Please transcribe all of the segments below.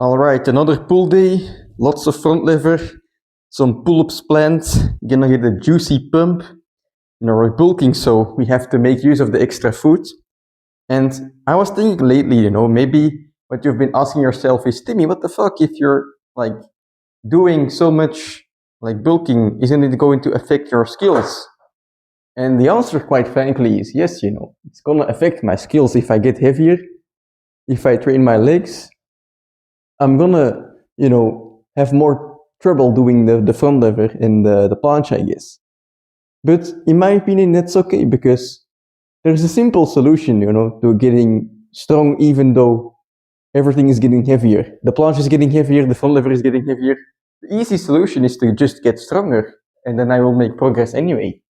Alright, another pull day, lots of front lever, some pull-ups planned, gonna get a juicy pump. We're bulking, so we have to make use of the extra food. And I was thinking lately, maybe what you've been asking yourself is, Timmy, what the fuck if you're like doing so much like bulking, isn't it going to affect your skills? And the answer, quite frankly, is yes, it's gonna affect my skills if I get heavier, if I train my legs. I'm gonna, have more trouble doing the front lever and the planche, I guess. But in my opinion, that's okay because there's a simple solution, to getting strong even though everything is getting heavier. The planche is getting heavier, the front lever is getting heavier. The easy solution is to just get stronger, and then I will make progress anyway.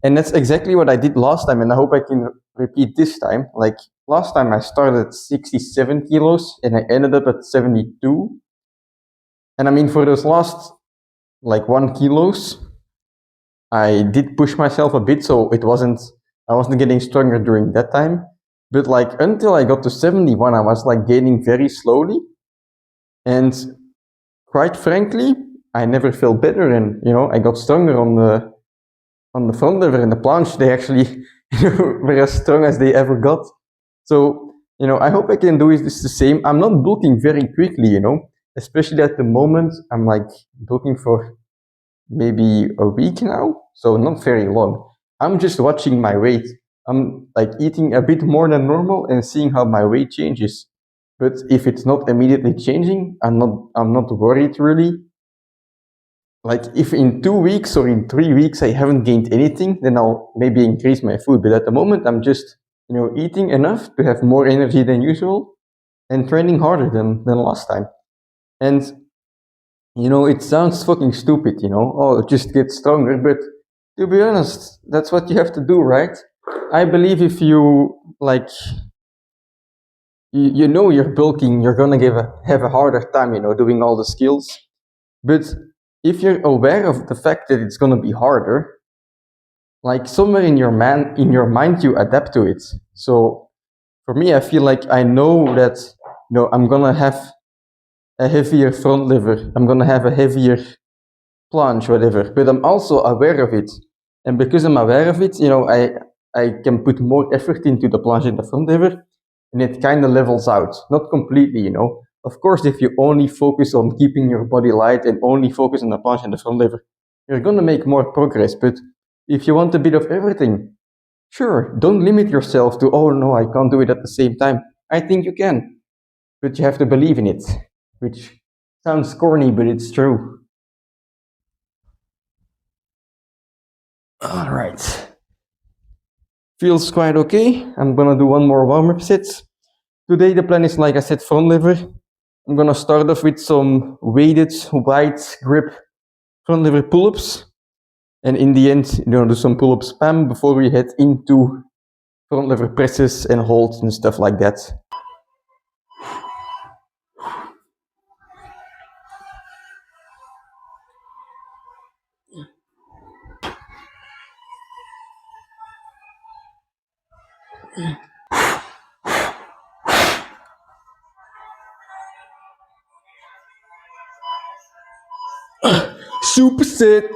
And that's exactly what I did last time, and I hope I can repeat this time. Like last time I started at 67 kilos and I ended up at 72. And I mean, for those last like 1 kilos, I did push myself a bit, so I wasn't getting stronger during that time. But like until I got to 71, I was like gaining very slowly. And quite frankly, I never felt better, and I got stronger on the front lever and the planche. They actually were as strong as they ever got. So I hope I can do this the same. I'm not bulking very quickly, especially at the moment. I'm like bulking for maybe a week now, so not very long. I'm just watching my weight. I'm like eating a bit more than normal and seeing how my weight changes. But if it's not immediately changing, I'm not worried really. Like if in 2 weeks or in 3 weeks I haven't gained anything, then I'll maybe increase my food. But at the moment, I'm just eating enough to have more energy than usual and training harder than last time. And it sounds fucking stupid, oh, just get stronger. But to be honest, that's what you have to do, right? I believe if you like, you're bulking, you're gonna have a harder time, doing all the skills. But if you're aware of the fact that it's gonna be harder, like somewhere in your mind, you adapt to it. So for me, I feel like I know that I'm gonna have a heavier front lever, I'm gonna have a heavier planche, whatever. But I'm also aware of it, and because I'm aware of it, I can put more effort into the planche and the front lever, and it kind of levels out. Not completely, Of course, if you only focus on keeping your body light and only focus on the planche and the front lever, you're gonna make more progress. But if you want a bit of everything, sure, don't limit yourself to, oh no, I can't do it at the same time. I think you can, but you have to believe in it, which sounds corny, but it's true. All right. Feels quite okay. I'm gonna do one more warm-up set. Today the plan is, like I said, front lever. I'm gonna start off with some weighted wide grip front lever pull-ups. And in the end, do some pull-up spam before we head into front lever presses and holds and stuff like that. Superset.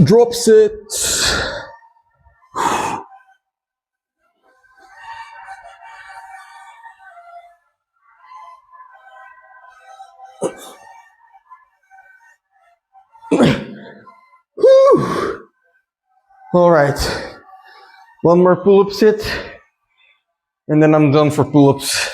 Drop set. All right, one more pull-up set, and then I'm done for pull-ups.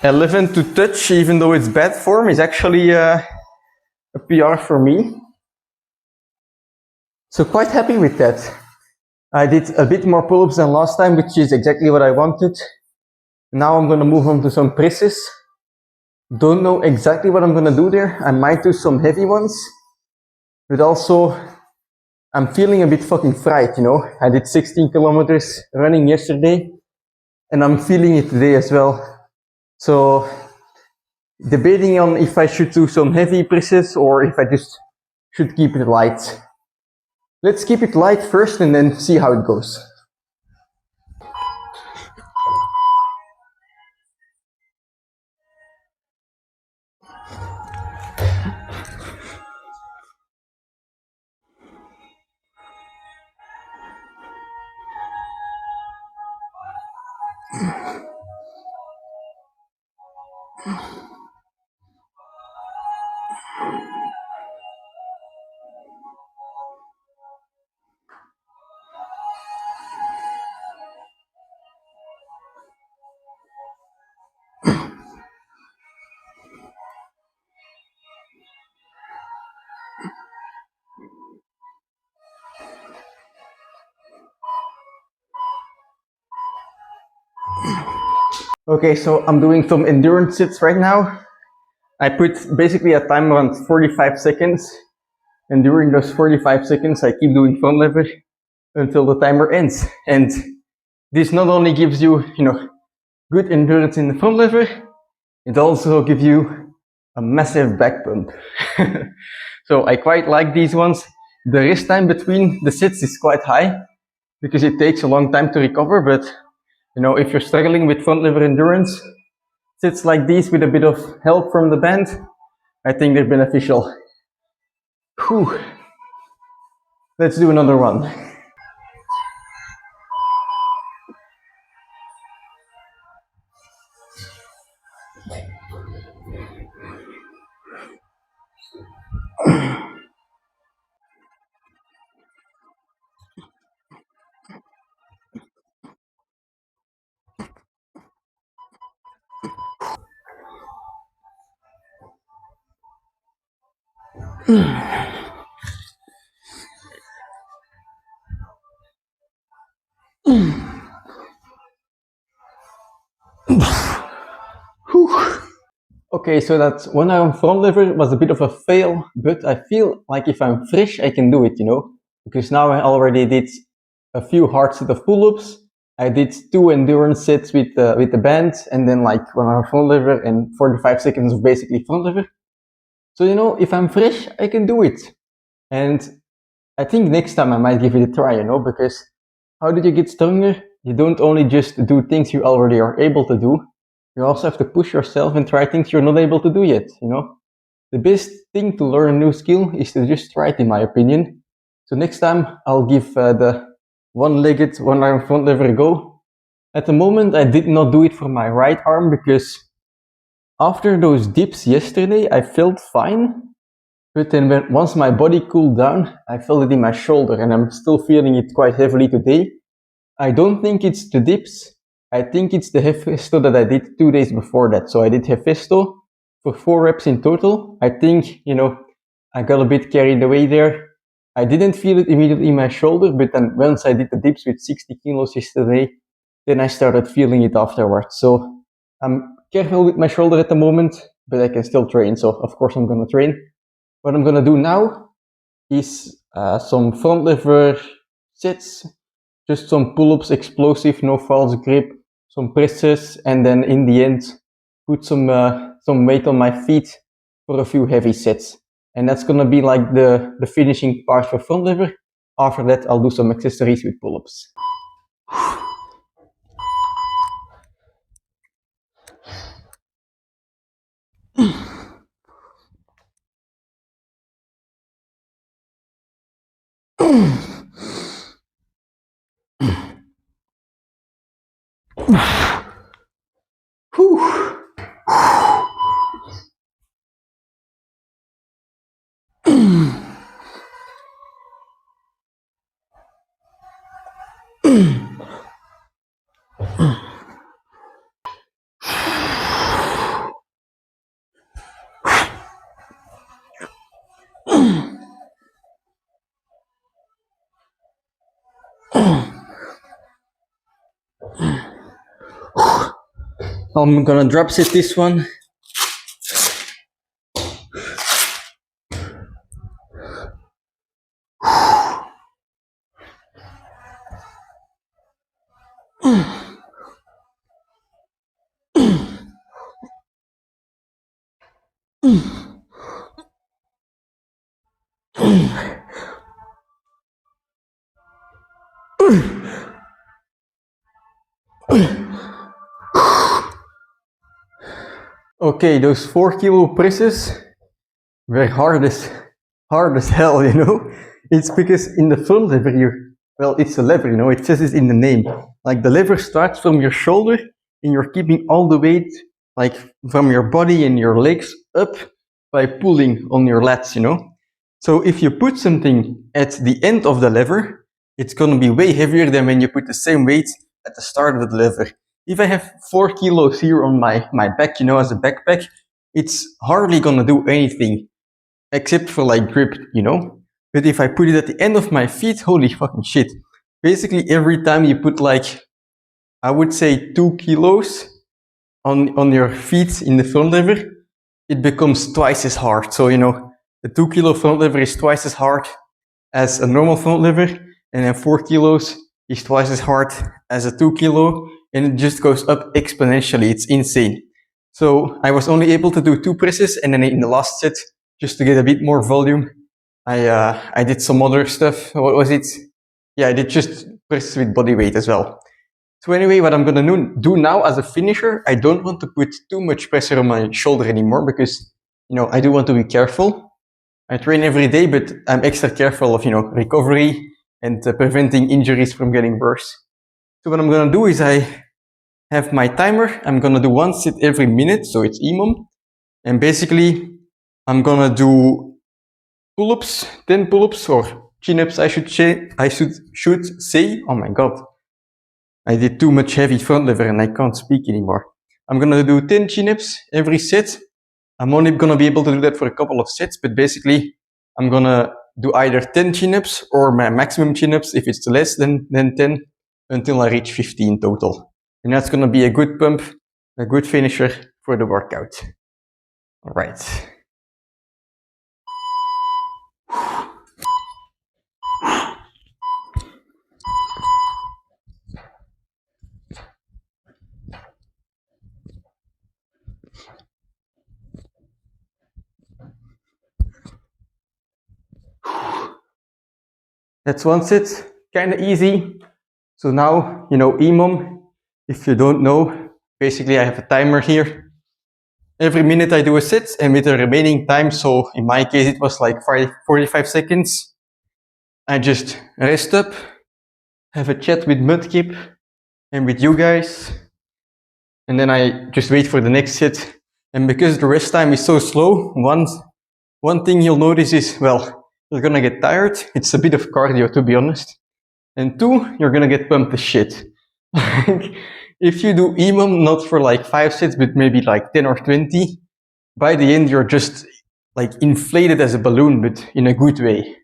11 to touch, even though it's bad form, is actually a PR for me. So quite happy with that. I did a bit more pull-ups than last time, which is exactly what I wanted. Now I'm gonna move on to some presses. Don't know exactly what I'm gonna do there. I might do some heavy ones, but also I'm feeling a bit fucking fried, you know. I did 16 kilometers running yesterday, and I'm feeling it today as well. So debating on if I should do some heavy presses or if I just should keep it light. Let's keep it light first and then see how it goes. Okay, so I'm doing some endurance sits right now. I put basically a timer on 45 seconds, and during those 45 seconds, I keep doing front lever until the timer ends. And this not only gives you, good endurance in the front lever, it also gives you a massive back pump. So I quite like these ones. The rest time between the sits is quite high because it takes a long time to recover, but if you're struggling with front lever endurance, sits like these with a bit of help from the band, I think they're beneficial. Whew. Let's do another one. Okay, so that one arm front lever was a bit of a fail, but I feel like if I'm fresh, I can do it, because now I already did a few hard set of pull-ups. I did 2 endurance sets with the band, and then like one arm front lever and 45 seconds of basically front lever. So if I'm fresh, I can do it. And I think next time I might give it a try, because how did you get stronger? You don't only just do things you already are able to do, you also have to push yourself and try things you're not able to do yet, The best thing to learn a new skill is to just try it, in my opinion. So next time I'll give the one-legged, one-arm front lever a go. At the moment, I did not do it for my right arm because after those dips yesterday, I felt fine. But then once my body cooled down, I felt it in my shoulder, and I'm still feeling it quite heavily today. I don't think it's the dips. I think it's the Hefesto that I did 2 days before that. So I did Hefesto for 4 reps in total. I think, I got a bit carried away there. I didn't feel it immediately in my shoulder, but then once I did the dips with 60 kilos yesterday, then I started feeling it afterwards. So I'm careful with my shoulder at the moment, but I can still train. So of course I'm gonna train. What I'm gonna do now is some front lever sets, just some pull-ups, explosive, no false grip, some presses, and then in the end, put some weight on my feet for a few heavy sets. And that's gonna be like the finishing part for front lever. After that, I'll do some accessories with pull-ups. I'm gonna drop sit this one. Okay, those 4 kilo presses were hard as hell, you know. It's because in the front lever, well, it's a lever, you know. It says it in the name. Like the lever starts from your shoulder, and you're keeping all the weight, like from your body and your legs up by pulling on your lats, you know. So if you put something at the end of the lever, it's gonna be way heavier than when you put the same weight at the start of the lever. If I have 4 kilos here on my back, you know, as a backpack, it's hardly gonna do anything except for like grip, you know. But if I put it at the end of my feet, holy fucking shit. Basically every time you put like, I would say 2 kilos on your feet in the front lever, it becomes twice as hard. So, you know, the 2 kilo front lever is twice as hard as a normal front lever, and then 4 kilos is twice as hard as a 2 kilo, and it just goes up exponentially. It's insane. So I was only able to do 2 presses, and then in the last set, just to get a bit more volume, I did some other stuff. What was it? Yeah, I did just presses with body weight as well. So anyway, what I'm gonna do now as a finisher, I don't want to put too much pressure on my shoulder anymore because, you know, I do want to be careful. I train every day, but I'm extra careful of, you know, recovery and preventing injuries from getting worse. So what I'm gonna do is I have my timer. I'm gonna do 1 set every minute, so it's EMOM. And basically, I'm gonna do pull-ups, 10 pull-ups or chin-ups, I should say. Oh my god. I did too much heavy front lever and I can't speak anymore. I'm gonna do 10 chin-ups every set. I'm only gonna be able to do that for a couple of sets, but basically I'm gonna do either 10 chin-ups or my maximum chin-ups if it's less than 10 until I reach 15 total. And that's gonna be a good pump, a good finisher for the workout. All right. That's 1 set, kind of easy. So now, you know, EMOM, if you don't know, basically I have a timer here. Every minute I do a set, and with the remaining time, so in my case it was like 45 seconds, I just rest up, have a chat with Mudkip and with you guys, and then I just wait for the next set. And because the rest time is so slow, one thing you'll notice is, well, you're gonna get tired. It's a bit of cardio, to be honest. And 2, you're gonna get pumped as shit. If you do EMOM not for like 5 sets, but maybe like 10 or 20, by the end you're just like inflated as a balloon, but in a good way.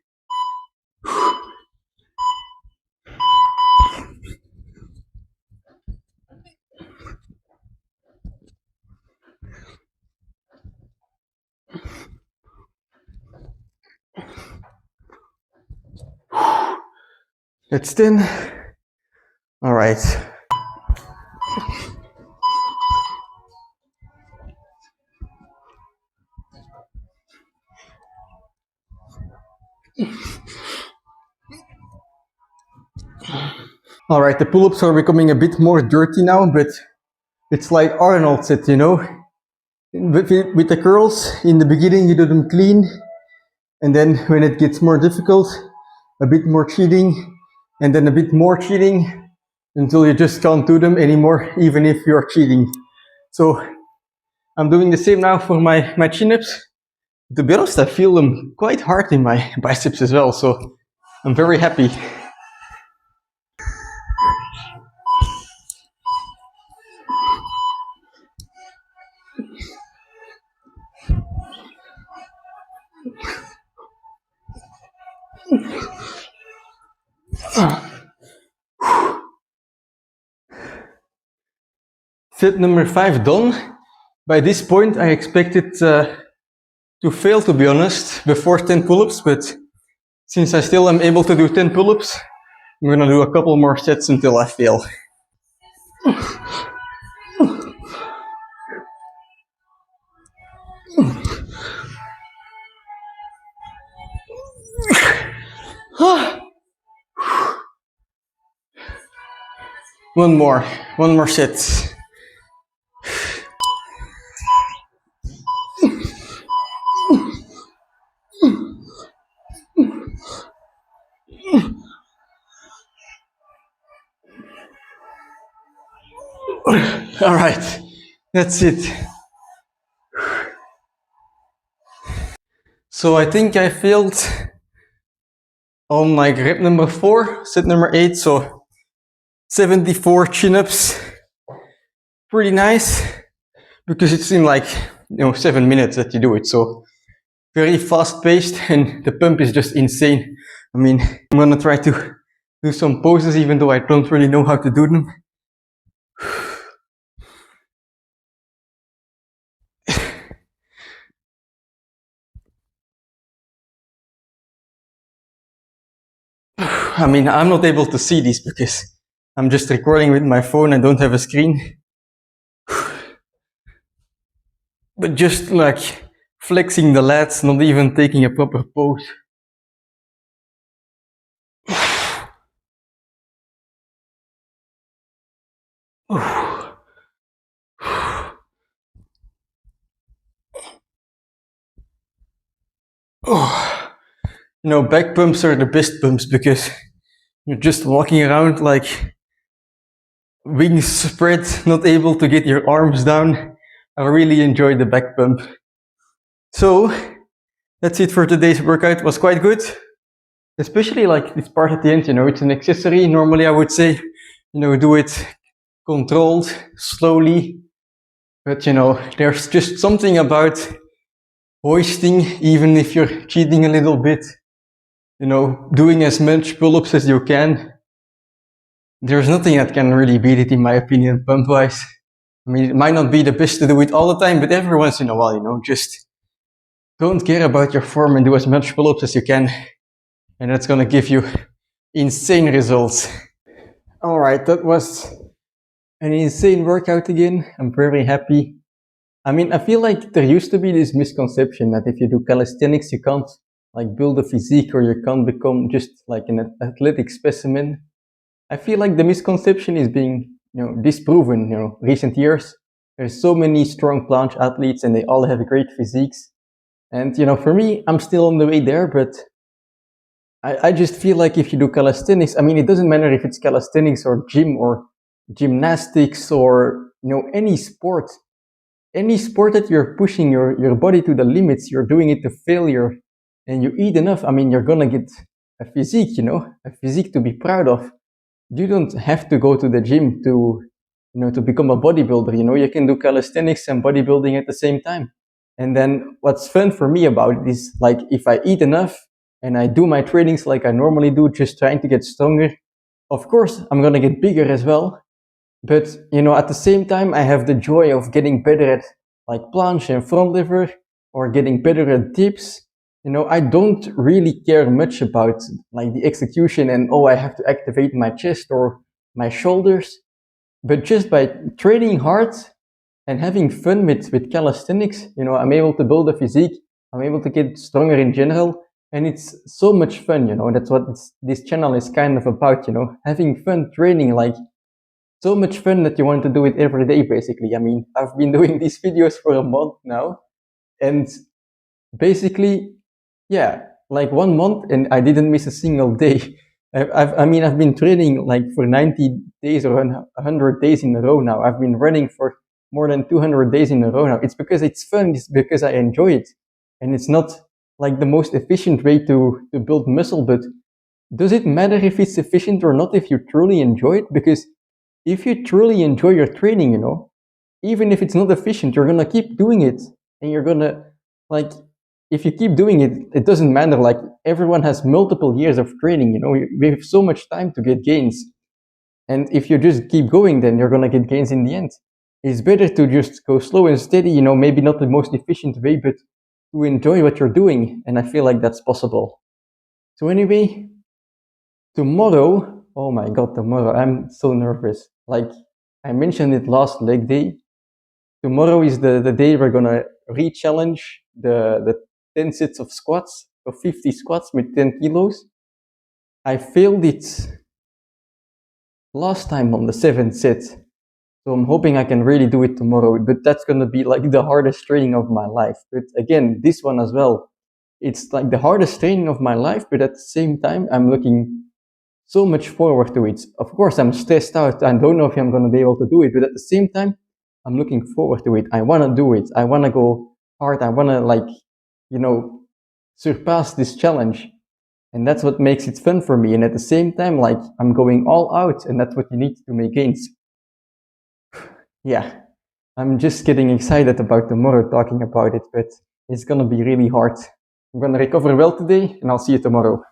That's 10. All right. All right, the pull-ups are becoming a bit more dirty now, but it's like Arnold said, you know, with the curls, in the beginning you do them clean, and then when it gets more difficult, a bit more cheating, and then a bit more cheating, until you just can't do them anymore, even if you're cheating. So I'm doing the same now for my chin-ups. To be honest, I feel them quite hard in my biceps as well, so I'm very happy. Set number 5 done. By this point, I expected to fail, to be honest, before 10 pull-ups, but since I still am able to do 10 pull-ups, I'm gonna do a couple more sets until I fail. One more set. All right, that's it. So I think I failed on like rep number 4, set number 8, so 74 chin-ups. Pretty nice, because it's in like 7 minutes that you do it, so very fast-paced, and the pump is just insane. I mean, I'm gonna try to do some poses even though I don't really know how to do them. I mean, I'm not able to see this because I'm just recording with my phone and don't have a screen. But just like flexing the lats, not even taking a proper pose. Back pumps are the best pumps because you're just walking around like wings spread, not able to get your arms down. I really enjoyed the back pump. So that's it for today's workout. It was quite good, especially like this part at the end. It's an accessory. Normally I would say do it controlled, slowly, but there's just something about hoisting, even if you're cheating a little bit, doing as much pull-ups as you can. There's nothing that can really beat it, in my opinion, pump-wise. I mean, it might not be the best to do it all the time, but every once in a while, just don't care about your form and do as much pull-ups as you can, and that's gonna give you insane results. All right, that was an insane workout again. I'm very happy. I mean, I feel like there used to be this misconception that if you do calisthenics, you can't like build a physique or you can't become just like an athletic specimen. I feel like the misconception is being disproven. Recent years, there's so many strong planche athletes and they all have great physiques. And for me, I'm still on the way there, but I just feel like if you do calisthenics, I mean, it doesn't matter if it's calisthenics or gym or gymnastics or any sport that you're pushing your body to the limits, you're doing it to failure, and you eat enough, I mean, you're gonna get a physique, a physique to be proud of. You don't have to go to the gym to become a bodybuilder. You can do calisthenics and bodybuilding at the same time. And then what's fun for me about it is like if I eat enough and I do my trainings like I normally do, just trying to get stronger, of course I'm gonna get bigger as well. But at the same time, I have the joy of getting better at like planche and front lever, or getting better at dips. I don't really care much about like the execution and I have to activate my chest or my shoulders. But just by training hard and having fun with calisthenics, I'm able to build a physique. I'm able to get stronger in general, and it's so much fun. That's what this channel is kind of about. Having fun training, like so much fun that you want to do it every day, basically. I mean, I've been doing these videos for a month now, and basically, yeah, like 1 month, and I didn't miss a single day. I've been training like for 90 days or 100 days in a row now. I've been running for more than 200 days in a row now. It's because it's fun. It's because I enjoy it, and it's not like the most efficient way to build muscle. But does it matter if it's efficient or not if you truly enjoy it? Because if you truly enjoy your training, even if it's not efficient, you're gonna keep doing it, and you're gonna like, if you keep doing it, it doesn't matter. Like everyone has multiple years of training, we have so much time to get gains, and if you just keep going, then you're gonna get gains in the end. it's better to just go slow and steady, you know, maybe not the most efficient way, but to enjoy what you're doing. And I feel like that's possible. So anyway, tomorrow, oh my God, tomorrow, I'm so nervous. Like I mentioned it last leg day. Tomorrow is the day we're gonna re-challenge the 10 sets of squats, of 50 squats with 10 kilos. I failed it last time on the 7th set. So I'm hoping I can really do it tomorrow, but that's gonna be like the hardest training of my life. But again, this one as well, it's like the hardest training of my life, but at the same time, I'm looking so much forward to it. Of course, I'm stressed out. I don't know if I'm gonna be able to do it, but at the same time, I'm looking forward to it. I wanna do it. I wanna go hard. I wanna like, you know, surpass this challenge. And that's what makes it fun for me. And at the same time, like I'm going all out, and that's what you need to make gains. Yeah, I'm just getting excited about tomorrow talking about it, but it's gonna be really hard. I'm gonna recover well today, and I'll see you tomorrow.